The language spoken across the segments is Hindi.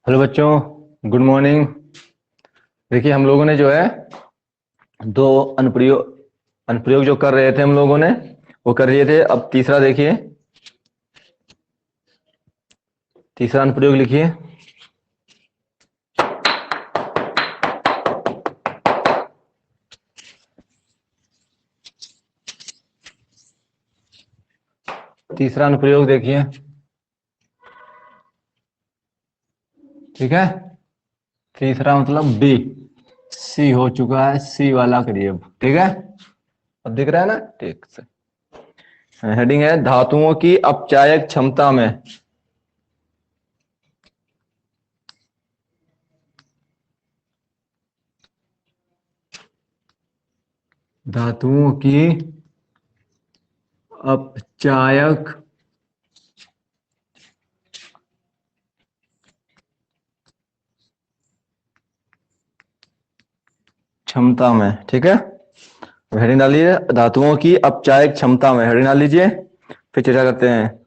हेलो बच्चों, गुड मॉर्निंग। देखिए हम लोगों ने जो है दो अनुप्रयोग अनुप्रयोग जो कर रहे थे हम लोगों ने वो कर लिए थे। अब तीसरा देखिए, तीसरा अनुप्रयोग लिखिए। तीसरा अनुप्रयोग देखिए, ठीक है। तीसरा मतलब बी, सी हो चुका है, सी वाला करिए अब, ठीक है। अब दिख रहा है ना, ठीक से। हेडिंग है धातुओं की अपचायक क्षमता में। धातुओं की अपचायक क्षमता में, ठीक है। हेडिंग डालिए धातुओं की अपचायक क्षमता में, हेडिंग डाल लीजिए, फिर चर्चा करते हैं।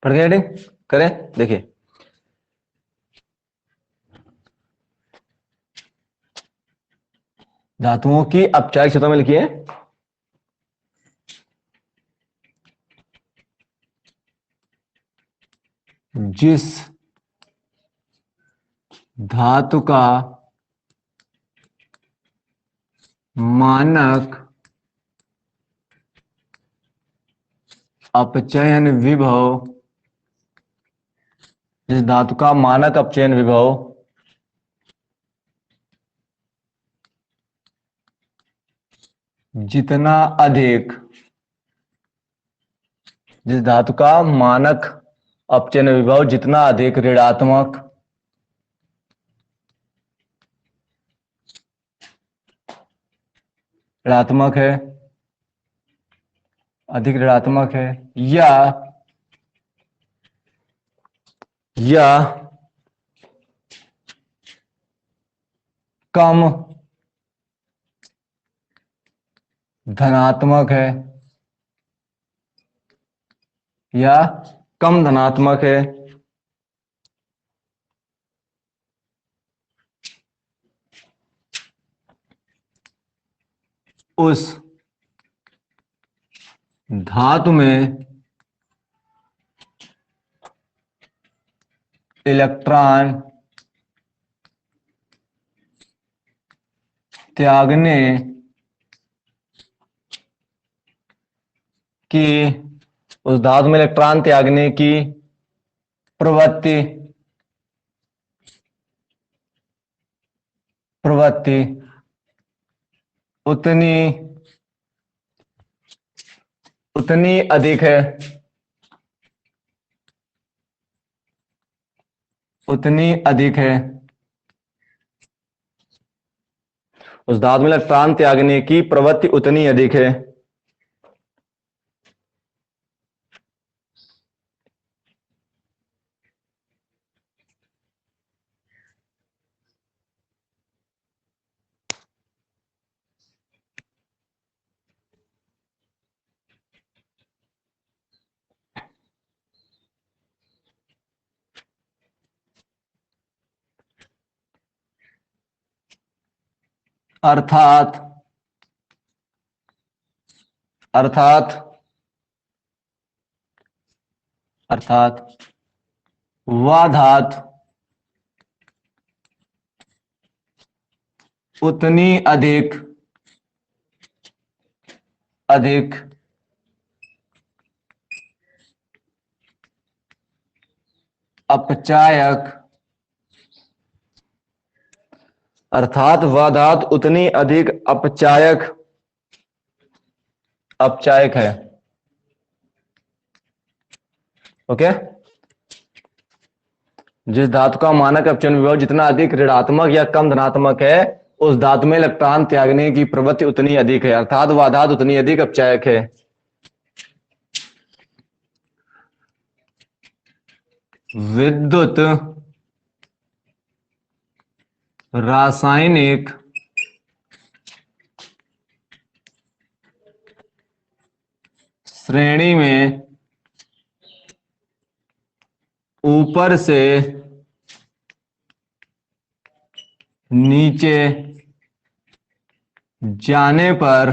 पढ़ गए, हेडिंग करें। देखिए धातुओं की अपचायक क्षमता में लिखिए जिस धातु का मानक अपचयन विभव, जिस धातु का मानक अपचयन विभव जितना अधिक, जिस धातु का मानक अपचयन विभव जितना अधिक ऋणात्मक ऋणात्मक है, अधिक ऋणात्मक है, या कम धनात्मक है, या कम धनात्मक है, उस धातु में इलेक्ट्रॉन त्यागने की, उस धातु में इलेक्ट्रॉन त्यागने की प्रवृत्ति प्रवृत्ति उतनी उतनी अधिक है, उतनी अधिक है, उस धातु में इलेक्ट्रॉन त्यागने की प्रवृत्ति उतनी अधिक है। अर्थात अर्थात अर्थात वह धातु उतनी अधिक अधिक अपचायक, अर्थात वह धातु उतनी अधिक अपचायक है। ओके, जिस धातु का मानक अपचयन विभव जितना अधिक ऋणात्मक या कम धनात्मक है, उस धातु में इलेक्ट्रॉन त्यागने की प्रवृत्ति उतनी अधिक है, अर्थात वह धातु उतनी अधिक अपचायक है। विद्युत रासायनिक श्रेणी में ऊपर से नीचे जाने पर,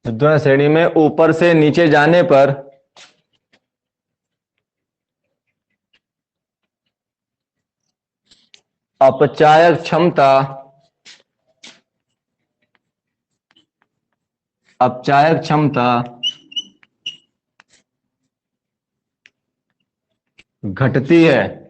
विद्युत श्रेणी में ऊपर से नीचे जाने पर अपचायक क्षमता घटती है।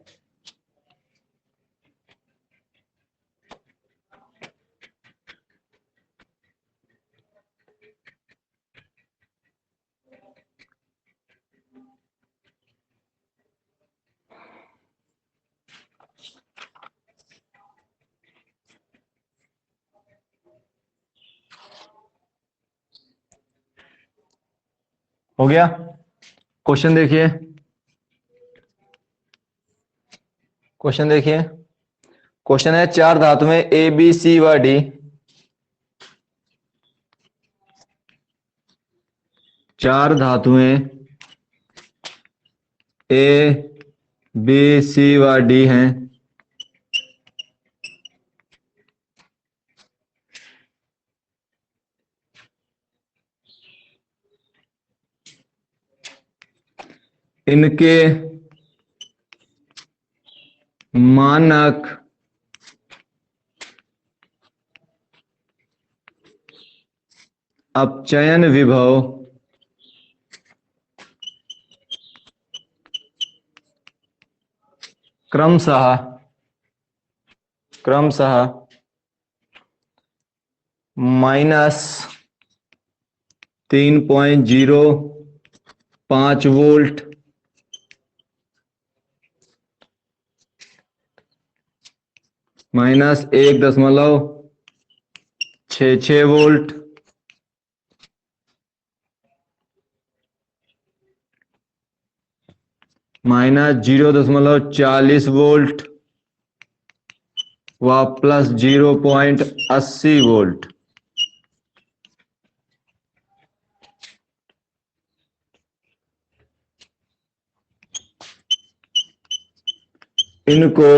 हो गया? क्वेश्चन देखिए, क्वेश्चन है चार धातुएं ए बी सी व डी, चार धातुएं ए बी सी व डी हैं। इनके मानक अपचयन विभव क्रमशः -3.05 वोल्ट, -1.66 वोल्ट, -0.40 वोल्ट व +0.80 वोल्ट। इनको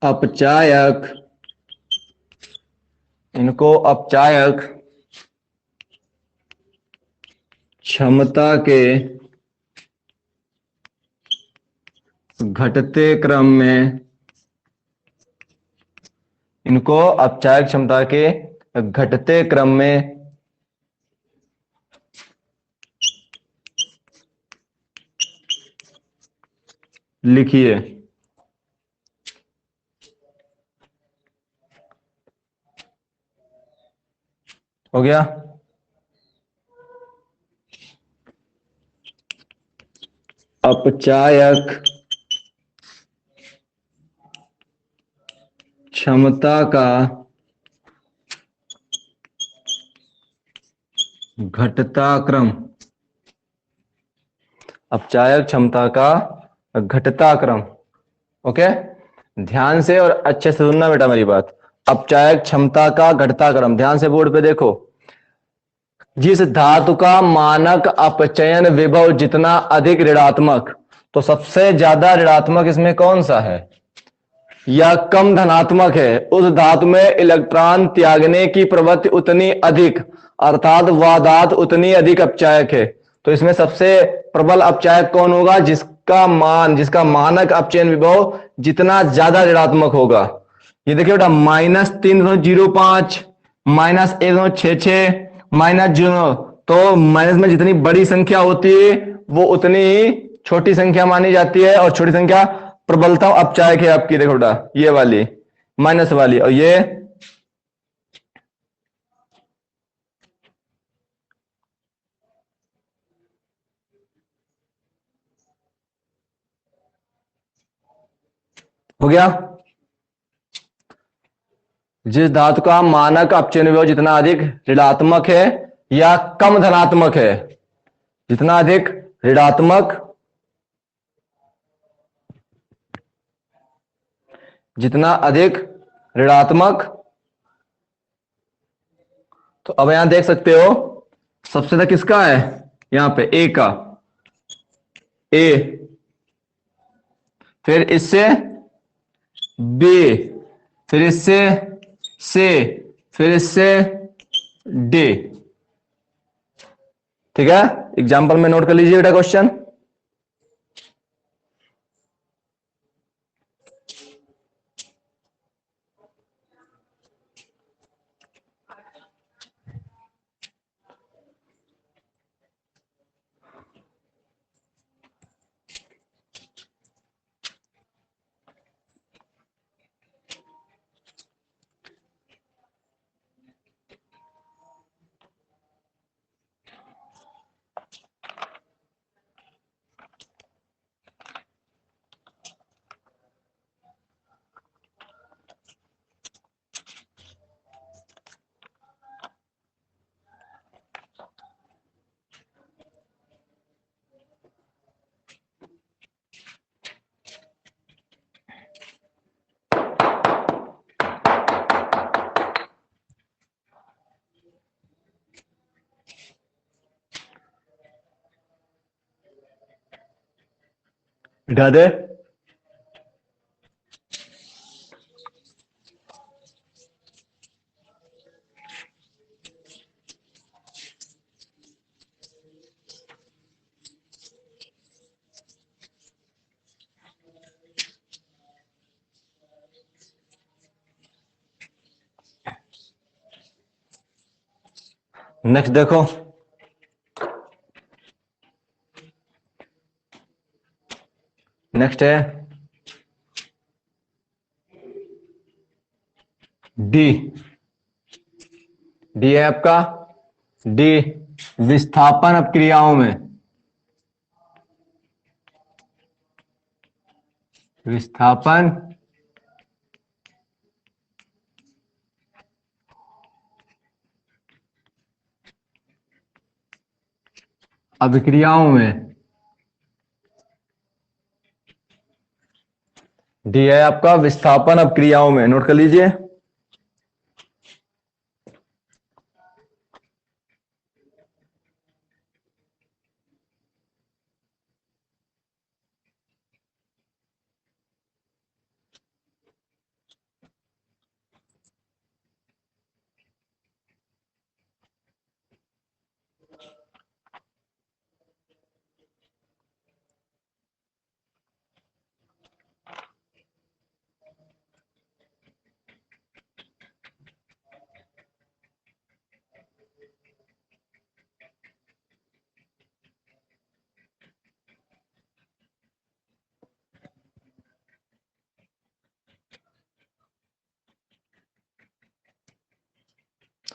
अपचायक क्षमता के घटते क्रम में, इनको अपचायक क्षमता के घटते क्रम में लिखिए। हो गया? अपचायक क्षमता का घटता क्रम, अपचायक क्षमता का घटता क्रम। ओके, ध्यान से और अच्छे से सुनना बेटा मेरी बात। अपचायक क्षमता का घटता क्रम, ध्यान से बोर्ड पे देखो। जिस धातु का मानक अपचयन विभव जितना अधिक ऋणात्मक, तो सबसे ज्यादा ऋणात्मक इसमें कौन सा है या कम धनात्मक है, उस धातु में इलेक्ट्रॉन त्यागने की प्रवृत्ति उतनी अधिक, अर्थात वह धातु उतनी अधिक अपचायक है। तो इसमें सबसे प्रबल अपचायक कौन होगा? जिसका मानक अपचयन विभव जितना ज्यादा ऋणात्मक होगा, ये देखिए बेटा -3.05 -1.66 -0। तो माइनस में जितनी बड़ी संख्या होती है वो उतनी ही छोटी संख्या मानी जाती है, और छोटी संख्या प्रबलता अपचायक है आपकी। देखो बेटा ये वाली माइनस वाली, और ये हो गया। जिस धातु का मानक अपचयन विभव जितना अधिक ऋणात्मक है या कम धनात्मक है, जितना अधिक ऋणात्मक, जितना अधिक ऋणात्मक, तो अब यहां देख सकते हो सबसे ज्यादा किसका है, यहां पे ए का, ए, फिर इससे बी, फिर इससे सी, फिर इससे डी। ठीक है, एग्जाम्पल में नोट कर लीजिए बेटा क्वेश्चन। बिठा दे। नेक्स्ट देखो, नेक्स्ट है डी। डी है आपका, डी विस्थापन अपक्रियाओं में, विस्थापन अभिक्रियाओं में। डी है आपका विस्थापन अपक्रियाओं में, नोट कर लीजिए।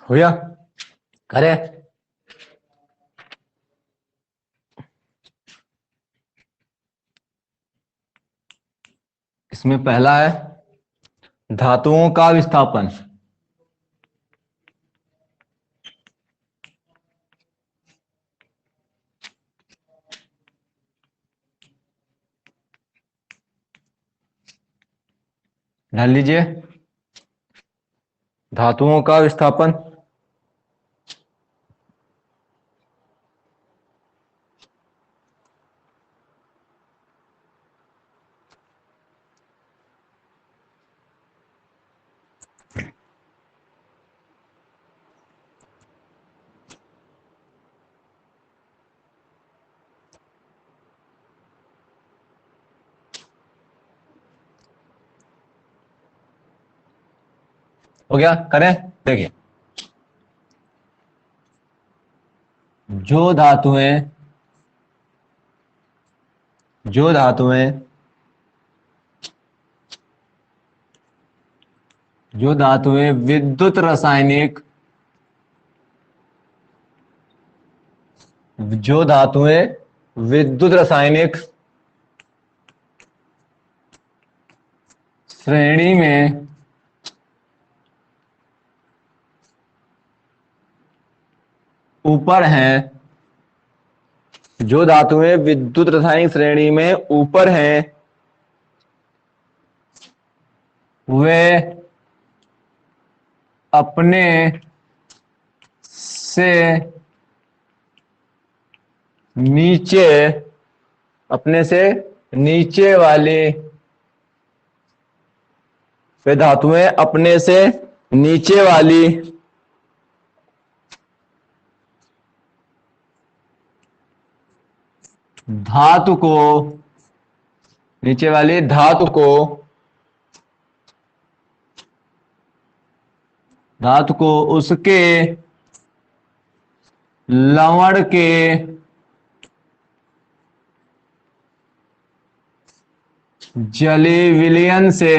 हो गया, करे। इसमें पहला है धातुओं का विस्थापन। ध्यान लीजिए, धातुओं का विस्थापन। हो गया, करें। देखिए, जो धातुएं जो धातुएं जो धातुएं विद्युत रासायनिक श्रेणी में ऊपर हैं, जो धातुएं विद्युत रासायनिक श्रेणी में ऊपर हैं, वे अपने से नीचे अपने से नीचे वाली वे धातुएं अपने से नीचे वाली धातु को नीचे वाली धातु को उसके लवण के जलीय विलयन से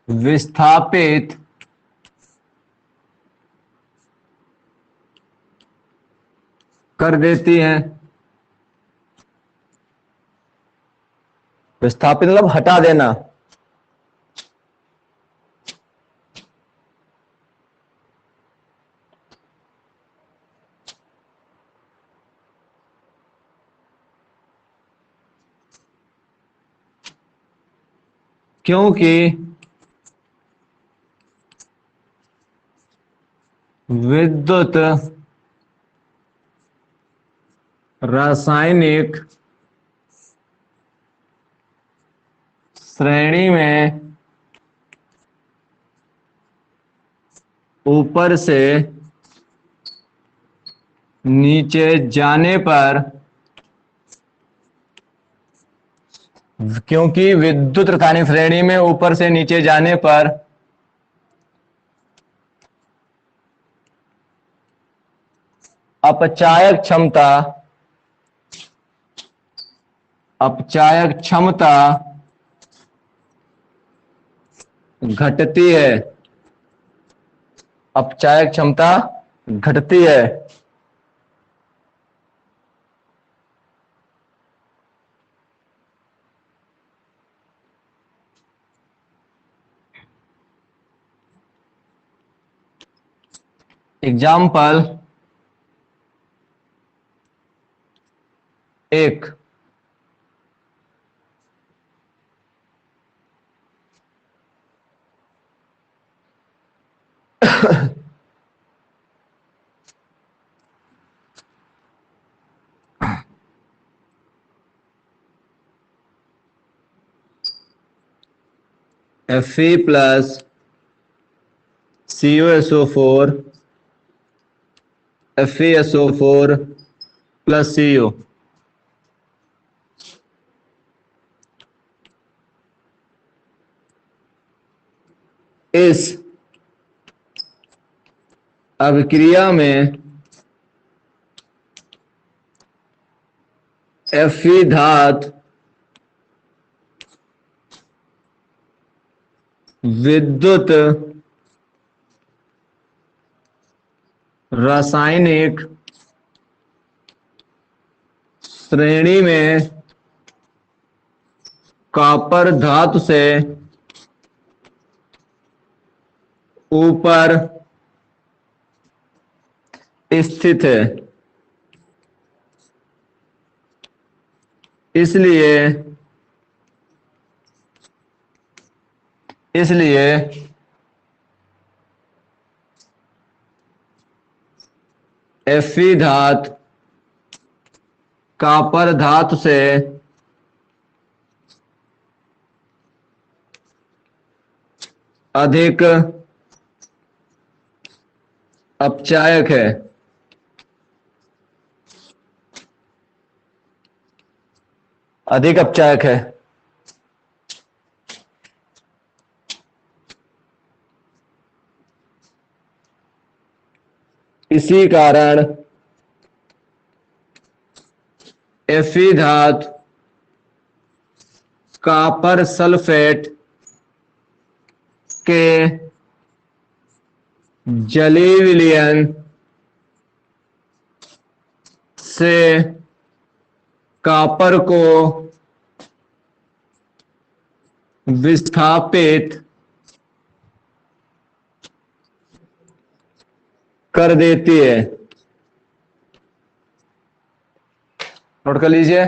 विस्थापित कर देती हैं। विस्थापित मतलब हटा देना। क्योंकि विद्युत रासायनिक श्रेणी में ऊपर से नीचे जाने पर क्योंकि विद्युत रासायनिक श्रेणी में ऊपर से नीचे जाने पर अपचायक क्षमता घटती है। अपचायक क्षमता घटती है। Example 1, Fe plus CuSO4 FeSO4 plus Cu इस अभिक्रिया में Fe धातु विद्युत रासायनिक श्रेणी में कॉपर धातु से ऊपर स्थित है। इसलिए Fe धातु कॉपर धातु से अधिक अपचायक है। अधिक अपचायक है। इसी कारण Fe धातु कॉपर सल्फेट के जलीय विलयन से कॉपर को विस्थापित कर देती है। नोट कर लीजिए।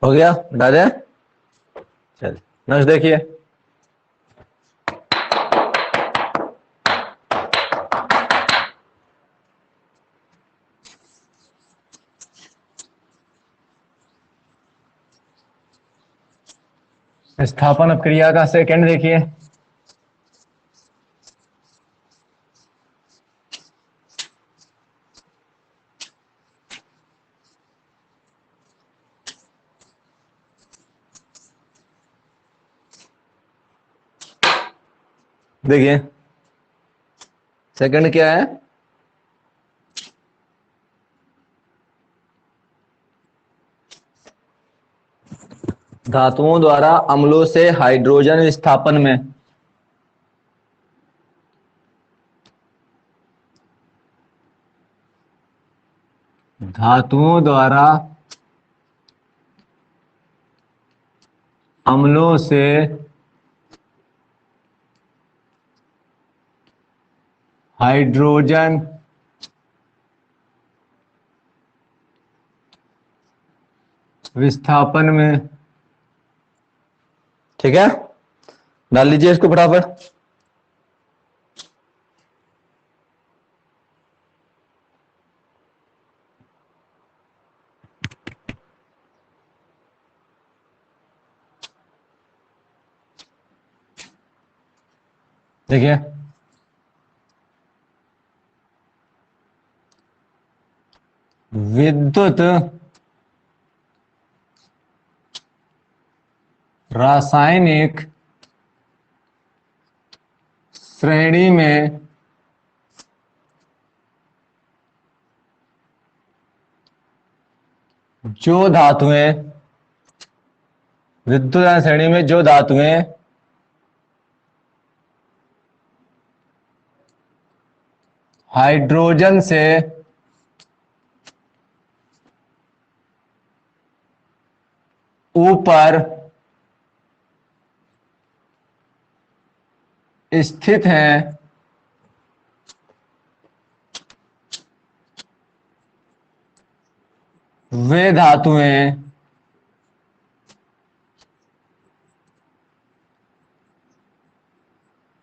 हो गया दादा? चल नेक्स्ट देखिए। स्थापन क्रिया का सेकंड देखिए। देखिए सेकंड क्या है? धातुओं द्वारा अम्लों से हाइड्रोजन विस्थापन में धातुओं द्वारा अम्लों से हाइड्रोजन विस्थापन में, ठीक है, डाल लीजिए इसको फटाफट। देखिए विद्युत रासायनिक श्रेणी में जो धातुएं, विद्युत श्रेणी में जो धातुएं हाइड्रोजन से ऊपर स्थित हैं वे धातुएं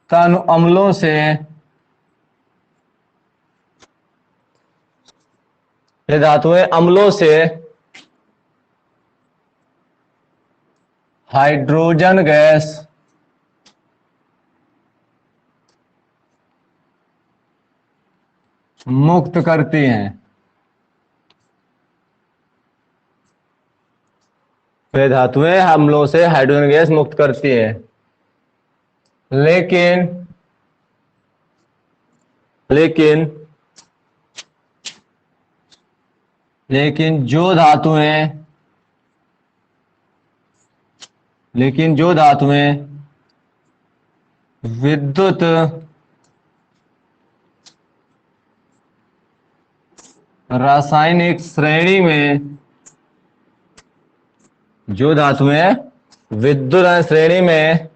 तन अम्लों से, ये धातुएं अम्लों से हाइड्रोजन गैस मुक्त करती हैं। वे धातुएं हमलों से हाइड्रोजन गैस मुक्त करती हैं, लेकिन लेकिन लेकिन जो धातुएं विद्युत रासायनिक श्रेणी में, जो धातुएं विद्युत श्रेणी में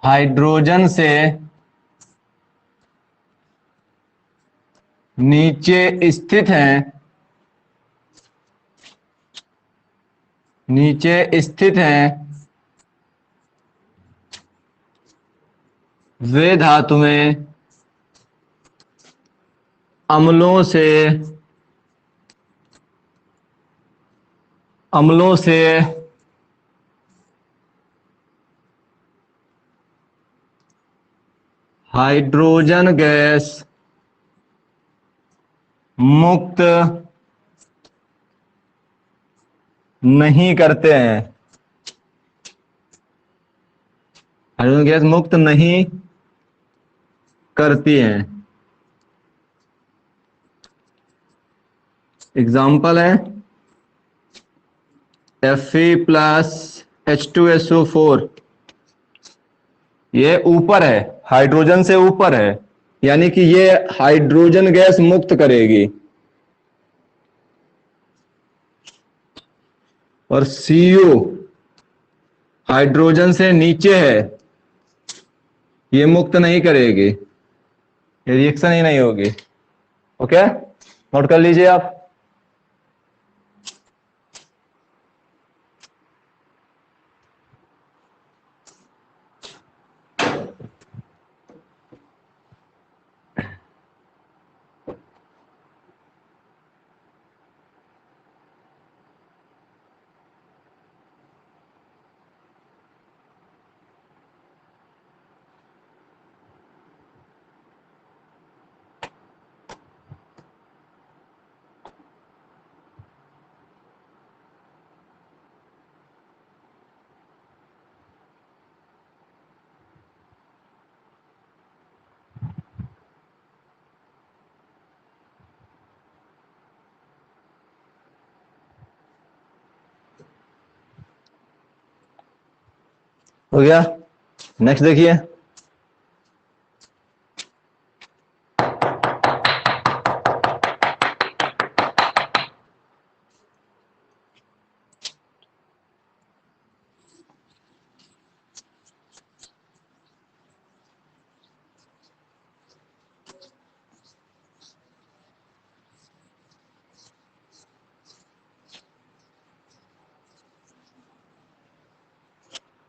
हाइड्रोजन से नीचे स्थित हैं, वे धातुएं अम्लों से हाइड्रोजन गैस मुक्त नहीं करते हैं, हाइड्रोजन गैस मुक्त नहीं करती हैं। एग्जाम्पल है Fe+H2SO4, ये ऊपर है, हाइड्रोजन से ऊपर है, यानी कि ये हाइड्रोजन गैस मुक्त करेगी। और CO हाइड्रोजन से नीचे है, ये मुक्त नहीं करेगी, ये रिएक्शन ही नहीं होगी। ओके, नोट कर लीजिए आप। हो गया, नेक्स्ट देखिए।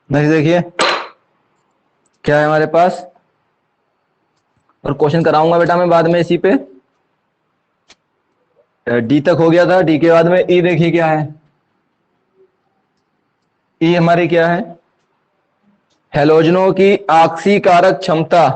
नेक्स्ट देखिए क्या है हमारे पास, और क्वेश्चन कराऊंगा बेटा मैं बाद में इसी पे। डी तक हो गया था, डी के बाद में ई देखिए क्या है। ई हमारी क्या है, हैलोजनों की ऑक्सीकारक क्षमता